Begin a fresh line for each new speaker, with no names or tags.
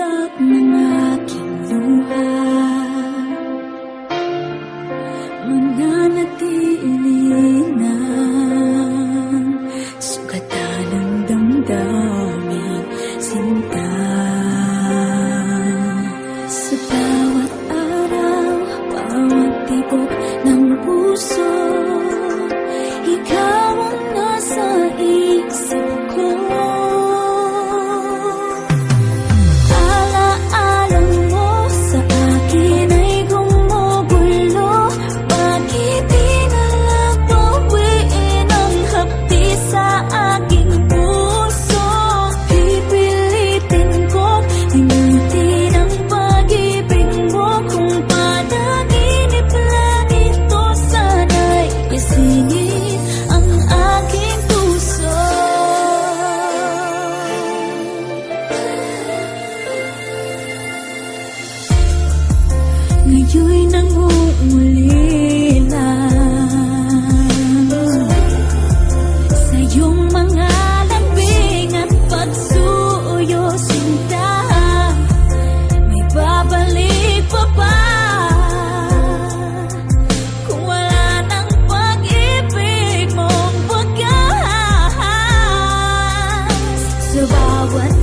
iyak ng aking luha, mananatili ng sugatan ng damdamin, sinta. Sa bawat araw, bawat tibok ng puso, ikaw ang nasa isip ko. Alaala mo sa akin ay gumugulo. Bakit di na lang bawiin ang hapdi sa aking puso? Pipilitin ko limutin ang pag-ibig mo. Kung panaginip lang ito, sana'y gisingin ang aking puso. Ngayon'y nangungulila sa iyong mga lambing at pagsuyo, sinta. May babalik pa ba kung wala ng pag-ibig mong wagas? Sa bawat